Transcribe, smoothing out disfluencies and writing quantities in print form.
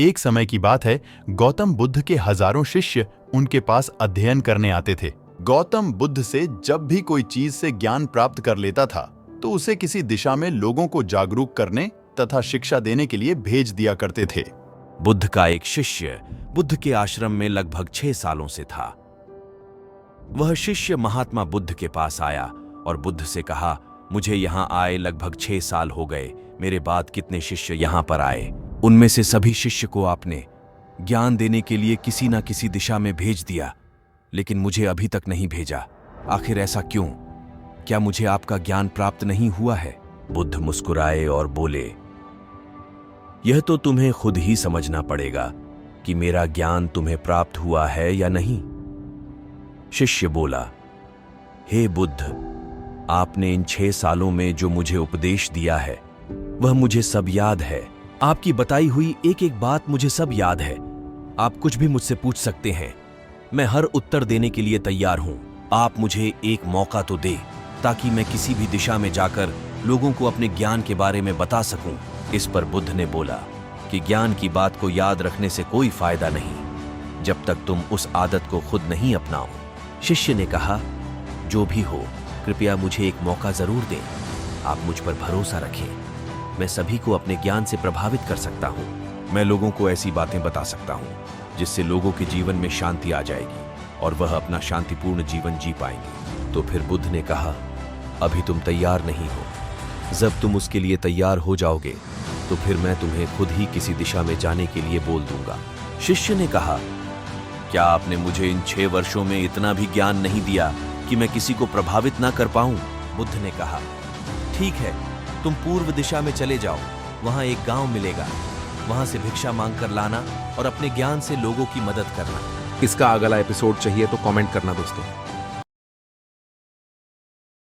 एक समय की बात है, गौतम बुद्ध के हजारों शिष्य उनके पास अध्ययन करने आते थे। गौतम बुद्ध से जब भी कोई चीज से ज्ञान प्राप्त कर लेता था तो उसे किसी दिशा में लोगों को जागरूक करने तथा शिक्षा देने के लिए भेज दिया करते थे। बुद्ध का एक शिष्य बुद्ध के आश्रम में लगभग 6 सालों से था। वह शिष्य महात्मा बुद्ध के पास आया और बुद्ध से कहा, मुझे यहाँ आए लगभग 6 साल हो गए। मेरे बाद कितने शिष्य यहाँ पर आए, उनमें से सभी शिष्य को आपने ज्ञान देने के लिए किसी न किसी दिशा में भेज दिया, लेकिन मुझे अभी तक नहीं भेजा। आखिर ऐसा क्यों? क्या मुझे आपका ज्ञान प्राप्त नहीं हुआ है? बुद्ध मुस्कुराए और बोले, यह तो तुम्हें खुद ही समझना पड़ेगा कि मेरा ज्ञान तुम्हें प्राप्त हुआ है या नहीं। शिष्य बोला, हे बुद्ध, आपने इन 6 सालों में जो मुझे उपदेश दिया है वह मुझे सब याद है। आपकी बताई हुई एक एक बात मुझे सब याद है। आप कुछ भी मुझसे पूछ सकते हैं, मैं हर उत्तर देने के लिए तैयार हूं। आप मुझे एक मौका तो दे ताकि मैं किसी भी दिशा में जाकर लोगों को अपने ज्ञान के बारे में बता सकूं। इस पर बुद्ध ने बोला कि ज्ञान की बात को याद रखने से कोई फायदा नहीं जब तक तुम उस आदत को खुद नहीं अपनाओ। शिष्य ने कहा, जो भी हो, कृपया मुझे एक मौका जरूर दें। आप मुझ पर भरोसा रखें, मैं सभी को अपने ज्ञान से प्रभावित कर सकता हूं। मैं लोगों को ऐसी बातें बता सकता हूं जिससे लोगों के जीवन में शांति आ जाएगी और वह अपना शांतिपूर्ण जीवन जी पाएंगे। तो फिर बुद्ध ने कहा, अभी तुम तैयार नहीं हो। जब तुम उसके लिए तैयार हो जाओगे तो फिर मैं तुम्हें खुद ही किसी दिशा में जाने के लिए बोल दूंगा। शिष्य ने कहा, क्या आपने मुझे इन 6 वर्षों में इतना भी ज्ञान नहीं दिया कि मैं किसी को प्रभावित ना कर पाऊं? बुद्ध ने कहा, ठीक है, तुम पूर्व दिशा में चले जाओ, वहां एक गांव मिलेगा, वहां से भिक्षा मांगकर लाना और अपने ज्ञान से लोगों की मदद करना। इसका अगला एपिसोड चाहिए तो कमेंट करना दोस्तों।